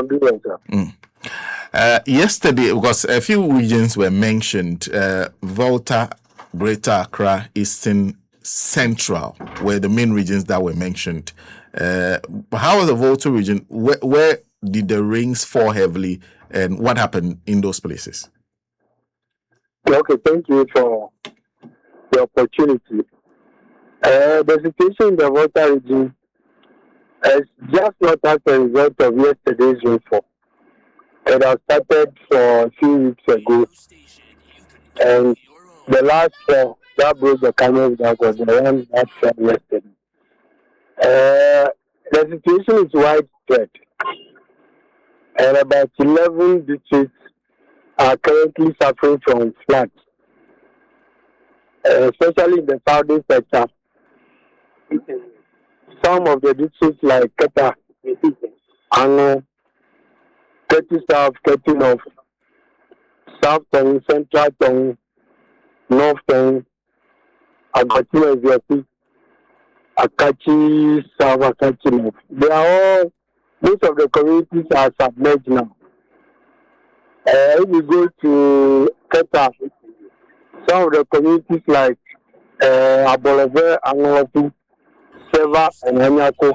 I'm doing, sir. Yesterday, because a few regions were mentioned, Volta, Greater Accra, Eastern, Central were the main regions that were mentioned. How was the Volta region? Where did the rains fall heavily, and what happened in those places? Okay, thank you for the opportunity. The situation in the water region is just not as a result of yesterday's rainfall. It has started for a few weeks ago, and the last that broke the camel's back was the one that fell yesterday. The situation is widespread, and about 11 districts are currently suffering from floods, especially in the southern sector. Some of the districts like Keta, Ano, Keti South, Keti North, South Tongue, Central Tongue, North Tongue, Agatima Eziapi, Akachi South, Akachi North. They are all, most of the communities are submerged now. If we go to Keta, some of the communities like Abolove, Angolopu, Seva, and Anyako,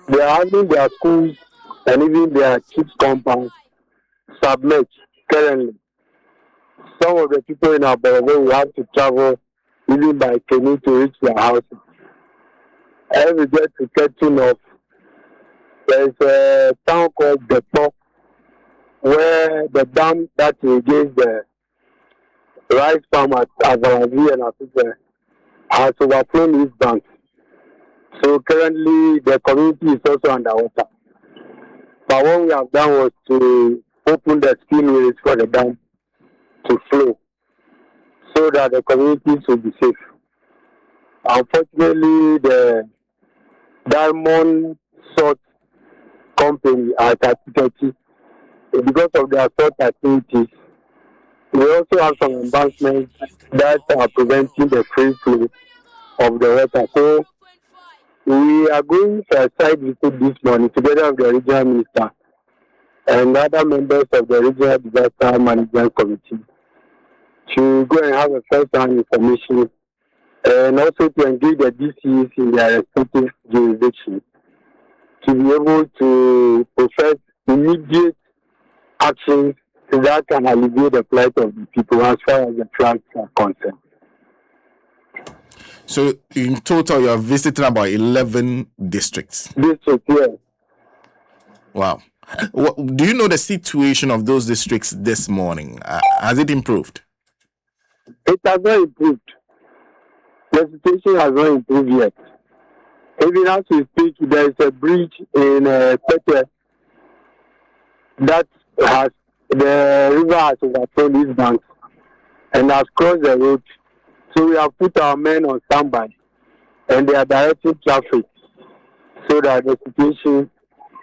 they are having their schools and even their kids' compounds submerged currently. Some of the people in Abolove will have to travel even by canoe to reach their houses. As we get to Ketu North, there's a town called Depo, where the dam that irrigates the rice farm at Avarazi and Afika has overflown its banks. So currently the community is also underwater. But what we have done was to open the spillways for the dam to flow so that the communities will be safe. Unfortunately, the diamond salt company at Atiketi, because of their salt activities, we also have some embankments that are preventing the free flow of the water. So we are going for a site visit this morning together with the regional minister and other members of the regional disaster management committee to go and have a first-hand information and also to engage the DCs in their respective jurisdictions to be able to profess immediate actions that can alleviate the plight of the people as far as the floods are concerned. So, in total, you are visiting about 11 districts. Districts, yes. Wow. Do you know the situation of those districts this morning? Has it improved? It has not improved. The situation has not improved yet. Even as we speak, there is a bridge in Pete that has the river has overflown its banks and has crossed the road. So we have put our men on standby and they are directing traffic so that the situation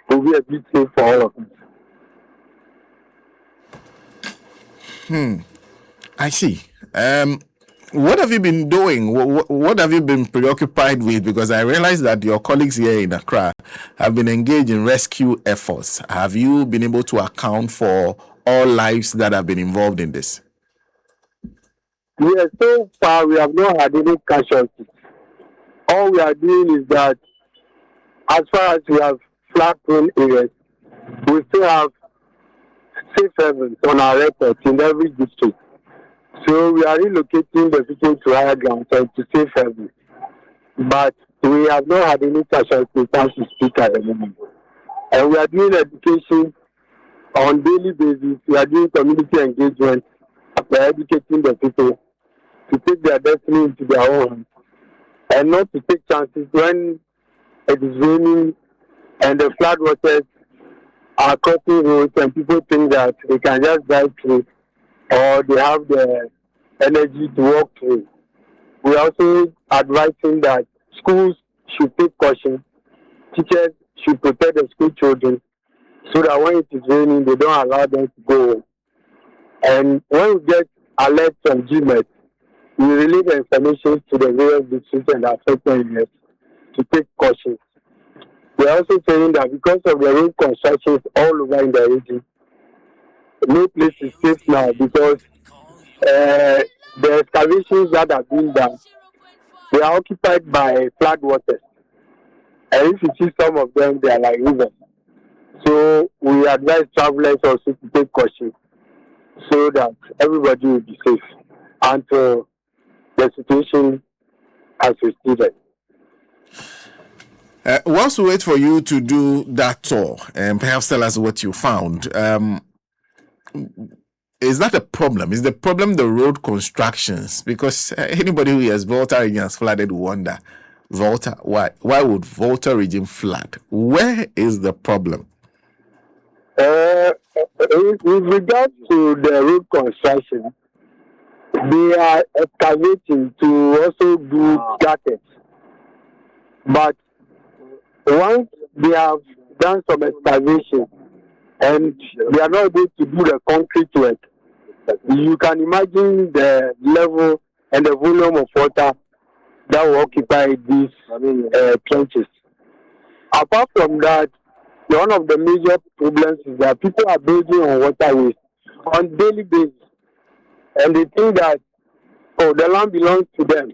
will be a bit safe for all of us. I see. What have you been doing? What have you been preoccupied with? Because I realize that your colleagues here in Accra have been engaged in rescue efforts. Have you been able to account for all lives that have been involved in this? Yes, so far we have not had any casualties. All we are doing is that as far as we have flood-prone areas, we still have safe havens on our records in every district. So we are relocating the people to higher grounds and to safe havens. But we have not had any casualties as we speak at the moment. And we are doing education on daily basis. We are doing community engagement. We are educating the people to take their destiny into their own hands and not to take chances when it is raining and the flood waters are crossing roads and people think that they can just drive through or they have the energy to walk through. We are also advising that schools should take caution, teachers should protect the school children so that when it is raining, they don't allow them to go home. And when we get alerts from GMET, we release the information to the various districts and affected areas to take caution. They are also saying that because of the road constructions all over in the region, no place is safe now because the excavations that have been done, they are occupied by flood waters. And if you see some of them, they are like rivers. So we advise travelers also to take caution so that everybody will be safe until the situation has receded. Whilst we wait for you to do that tour and perhaps tell us what you found, is that a problem? Is the problem the road constructions? Because anybody who has Volta region has flooded will wonder, Volta, why would Volta region flood? Where is the problem? With regard to the road construction, they are excavating to also do gutters. But once they have done some excavation and they are not able to do the concrete work, you can imagine the level and the volume of water that will occupy these trenches. Apart from that, one of the major problems is that people are building on waterways on daily basis, and they think that the land belongs to them,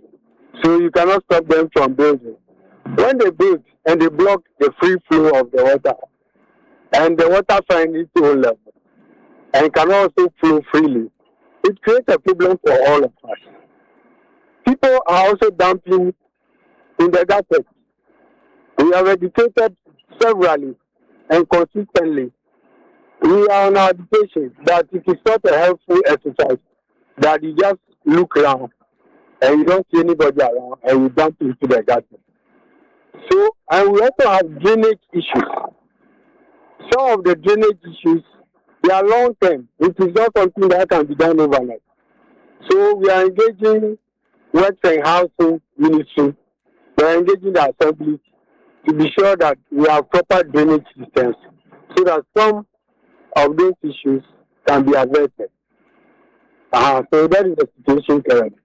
so you cannot stop them from building. When they build and they block the free flow of the water, and the water finds its own level and can also flow freely, it creates a problem for all of us. People are also dumping in the gutters. We have educated severally and consistently. We are on our education that it is not a helpful exercise that you just look around and you don't see anybody around and you dump into the gutter. So, and we also have drainage issues. Some of the drainage issues, they are long term. It is not something that can be done overnight. So we are engaging Works and Housing Ministry. We are engaging the Assembly to be sure that we have proper drainage systems so that some of those issues can be averted. So that is the situation currently.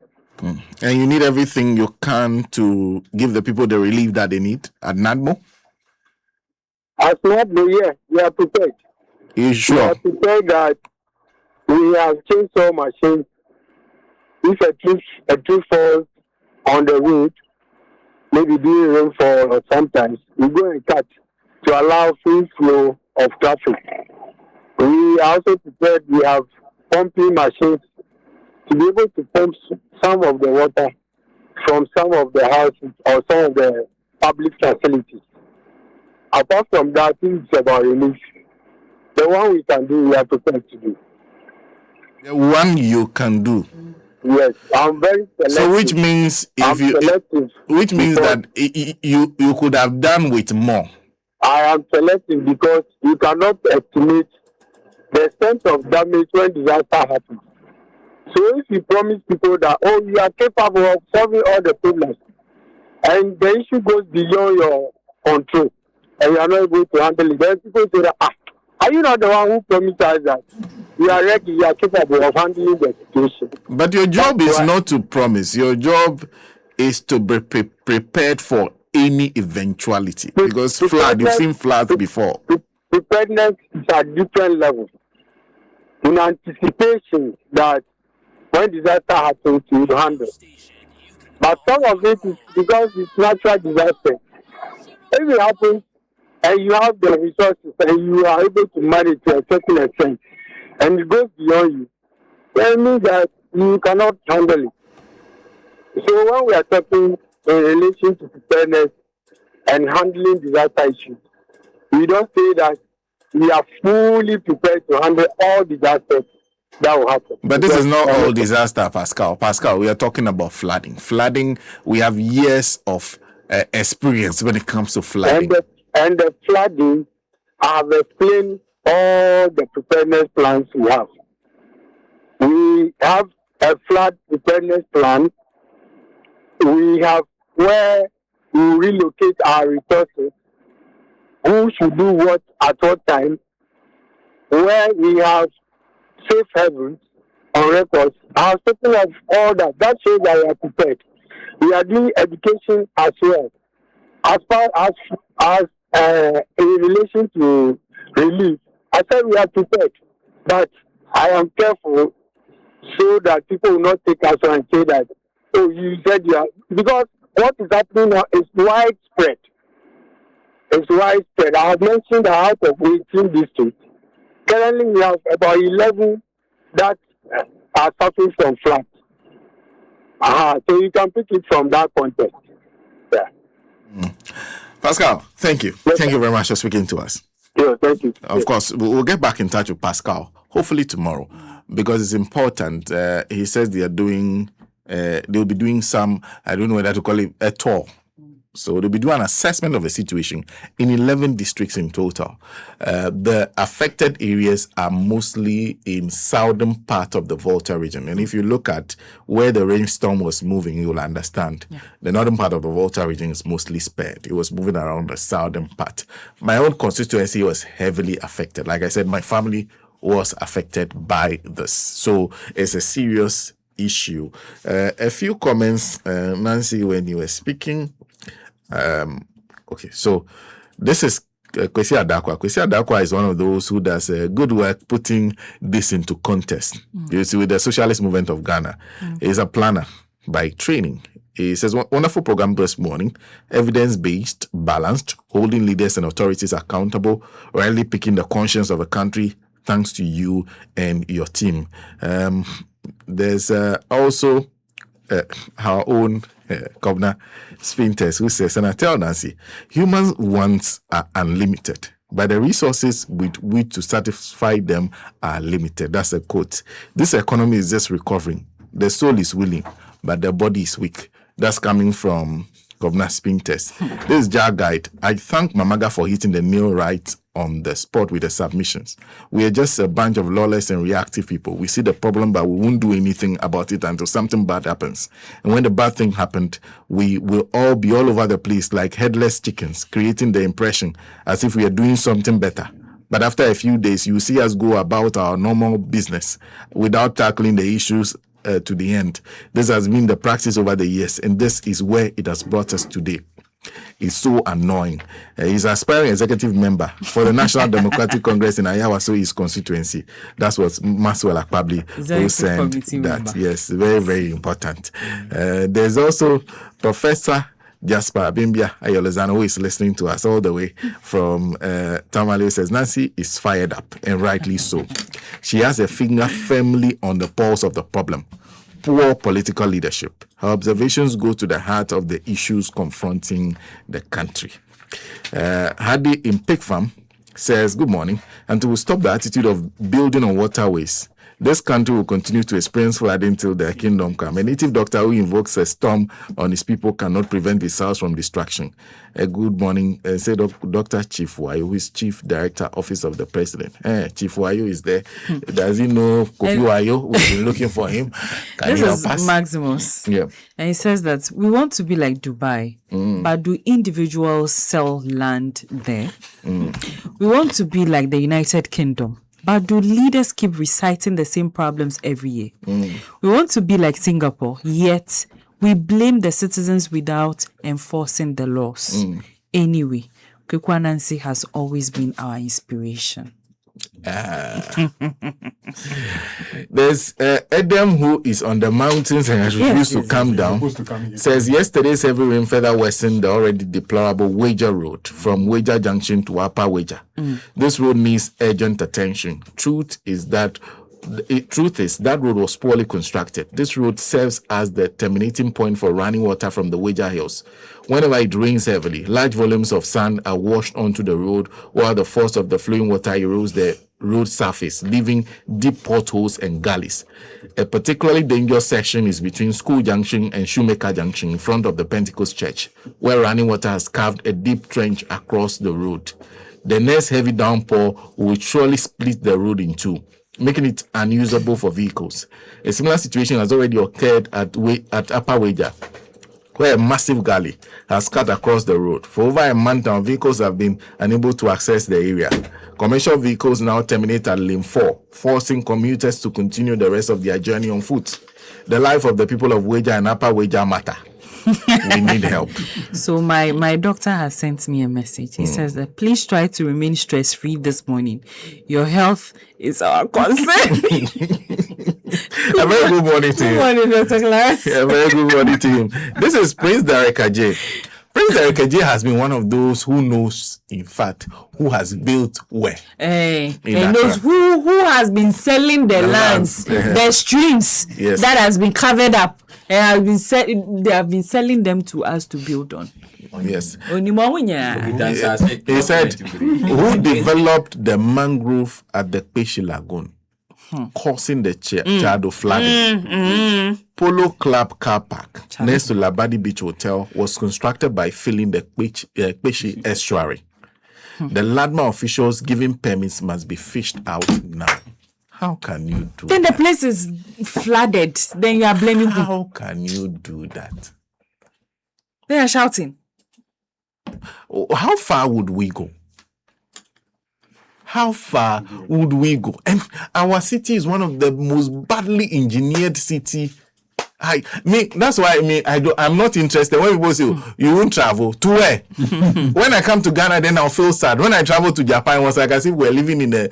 And you need everything you can to give the people the relief that they need at Nadmo? As Nadmo, yeah, we are prepared. You sure? We are prepared that we have chainsaw machines. If a tree falls on the road, maybe during rainfall or sometimes, we go and cut to allow free flow of traffic. We are also prepared. We have pumping machines to be able to pump some of the water from some of the houses or some of the public facilities. Apart from that, it's about relief. The one we can do, we are prepared to do. The one you can do. Yes, I'm very selective. So which means which means that you could have done with more. I am selective because you cannot estimate the extent of damage when disaster happens. So if you promise people that you are capable of solving all the problems, and the issue goes beyond your control, and you are not able to handle it, then people say that are you not the one who promised us that you are ready, you are capable of handling the situation? But your job is not to promise. Your job is to be prepared for any eventuality. Because you've seen floods before. Preparedness is at different levels. In anticipation that when disaster happens, you will handle. But some of it is because it's natural disaster. If it happens and you have the resources and you are able to manage to a certain extent and it goes beyond you, then it means that you cannot handle it. So when we are talking in relation to preparedness and handling disaster issues, we don't say that we are fully prepared to handle all disasters that will happen. But this is not all disaster, Pascal. Pascal, we are talking about flooding. Flooding, we have years of experience when it comes to flooding. And the flooding, I have explained all the preparedness plans we have. We have a flood preparedness plan. We have where we relocate our resources, who should do what at what time, where we have safe havens on records. I have spoken of all that. That shows that we are prepared. We are doing education as well. As far as in relation to relief. I said we are prepared, but I am careful so that people will not take us and say that, oh, you said you are, because what is happening now is widespread. It's widespread. I have mentioned that out of 18 districts, currently we have about 11 that are suffering from floods. So you can pick it from that context. Yeah. Pascal, thank you. Yes, Thank sir. you very much for speaking to us. Yeah, thank you. Of course, we'll get back in touch with Pascal, hopefully tomorrow, because it's important. He says they'll be doing some, I don't know whether to call it a tour. So they'll be doing an assessment of the situation in 11 districts in total. The affected areas are mostly in southern part of the Volta region. And if you look at where the rainstorm was moving, you'll understand. Yeah. The northern part of the Volta region is mostly spared. It was moving around the southern part. My own constituency was heavily affected. Like I said, my family was affected by this. So it's a serious issue. A few comments, Nancy, when you were speaking. Okay, so this is Kwesi Adakwa. Kwesi Adakwa is one of those who does good work putting this into context. You see, with the Socialist Movement of Ghana, he's a planner by training. He says, wonderful program this morning, evidence-based, balanced, holding leaders and authorities accountable, rightly picking the conscience of a country, thanks to you and your team. There's also our own Governor Spinters, who says, and I tell Nancy, human wants are unlimited, but the resources with which to satisfy them are limited. That's a quote. This economy is just recovering. The soul is willing, but the body is weak. That's coming from Governor Spinters. This is Jar Guide. I thank Mamaga for hitting the nail right on the spot with the submissions. We are just a bunch of lawless and reactive people. We see the problem, but we won't do anything about it until something bad happens. And when the bad thing happened, we will all be all over the place like headless chickens, creating the impression as if we are doing something better. But after a few days, you see us go about our normal business without tackling the issues to the end. This has been the practice over the years, and this is where it has brought us today. It's so annoying. He's an aspiring executive member for the National Democratic Congress in Ayawaso, his constituency. That's what Maxwell Akpabli who sent that. Member. Yes, very, very important. There's also Professor Jasper Bimbia Ayolezano, who is listening to us all the way from Tamale, says Nancy is fired up, and rightly so. She has a finger firmly on the pulse of the problem. Poor political leadership. Her observations go to the heart of the issues confronting the country. Hadi in Pig Farm says, good morning. Until we stop the attitude of building on waterways, this country will continue to experience flooding till their kingdom come. A native doctor who invokes a storm on his people cannot prevent his house from destruction. Good morning, said Dr. Chief Wayo, who is Chief Director, Office of the President. Chief Wayo is there. Does he know Kofi Wayo? We've been looking for him. Can this is us? Maximus. Yeah. And he says that we want to be like Dubai, but do individuals sell land there? We want to be like the United Kingdom, but do leaders keep reciting the same problems every year? We want to be like Singapore, yet we blame the citizens without enforcing the laws. Anyway, Kwekwa Nancy has always been our inspiration. There's Edem, who is on the mountains and has refused to come down. Says yesterday's heavy rain further worsened the already deplorable Wager Road from Wager Junction to Upper Wager. This road needs urgent attention. Truth is that road was poorly constructed. This road serves as the terminating point for running water from the Wager Hills. Whenever it rains heavily, large volumes of sand are washed onto the road, while the force of the flowing water erodes the road surface, leaving deep potholes and gullies. A particularly dangerous section is between School Junction and Shoemaker Junction in front of the Pentecost Church, where running water has carved a deep trench across the road. The next heavy downpour will surely split the road in two, making it unusable for vehicles. A similar situation has already occurred at Upper Wager, where a massive gully has cut across the road. For over a month now, vehicles have been unable to access the area. Commercial vehicles now terminate at Lane 4, forcing commuters to continue the rest of their journey on foot. The life of the people of Wager and Upper Wager matter. we need help. So my doctor has sent me a message. He says that please try to remain stress-free this morning. Your health is our concern. A very good morning to Good you. morning, Dr. Clarence. A very good morning to him. This is Prince Derek Ajay. Prince Derek Ajay has been one of those who knows, in fact, who has built where. He Accra. knows who has been selling the lands, the streams Yes. that has been covered up. And they have been selling them to us to build on. Yes. Onimonya. He said, who developed the mangrove at the Peshi Lagoon, causing the Chado flooding. Polo Club car park next to Labadi Beach Hotel was constructed by filling the Peshi estuary. The Nadmo officials giving permits must be fished out now. How can you do Then that? the place is flooded. Then you are blaming who? How can you do that? They are shouting. How far would we go? How far would we go? And our city is one of the most badly engineered city. That's why I'm not interested. When people say you won't travel to where? When I come to Ghana, then I'll feel sad. When I travel to Japan, it was like as if we're living in I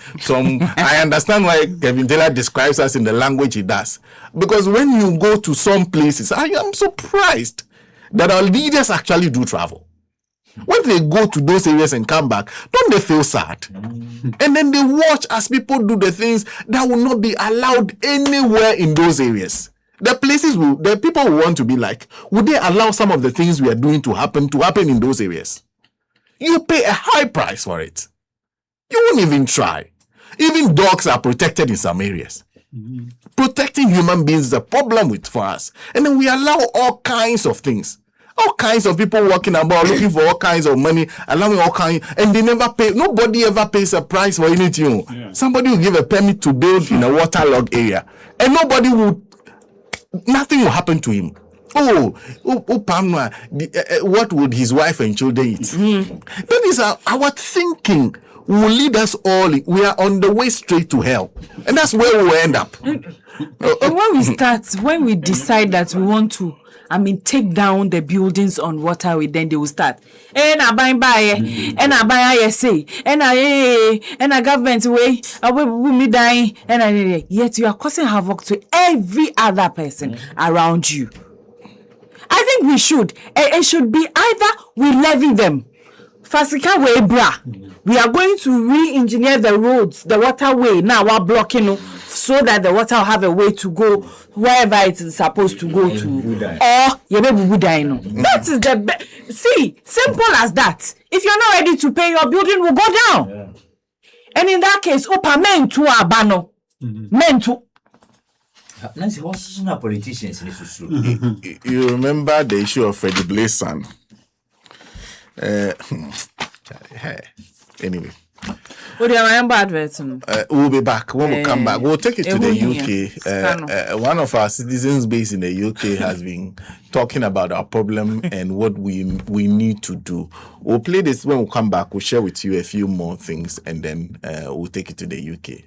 understand why Kevin Taylor describes us in the language he does. Because when you go to some places, I am surprised that our leaders actually do travel. When they go to those areas and come back, don't they feel sad? And then they watch as people do the things that will not be allowed anywhere in those areas. The people who want to be like, would they allow some of the things we are doing to happen in those areas? You pay a high price for it. You won't even try. Even dogs are protected in some areas. Protecting human beings is a problem for us. And then we allow all kinds of things. All kinds of people walking about looking for all kinds of money, allowing all kinds, and they never pay. Nobody ever pays a price for anything. Yeah. Somebody will give a permit to build in a waterlogged area, and nothing will happen to him. What would his wife and children eat? That is our thinking will lead us all. We are on the way straight to hell, and that's where we will end up. And when we decide that we want to, take down the buildings on waterway, then they will start. And a government way, we dying, yet you are causing havoc to every other person around you. I think we should. It should be either we levy them. Fasika way bra. We are going to re-engineer the roads, the waterway. Now we're blocking so that the water will have a way to go wherever it is supposed to go to. Or that is the best. See, simple as that. If you're not ready to pay, your building will go down. Yeah. And in that case, men to abano. Men to. Nancy, what's not politicians in this? You remember the issue of Freddie Blaze son? Anyway. We'll be back. When we come back, we'll take it to the UK. One of our citizens based in the UK has been talking about our problem and what we need to do. We'll play this when we come back. We'll share with you a few more things and then we'll take it to the UK.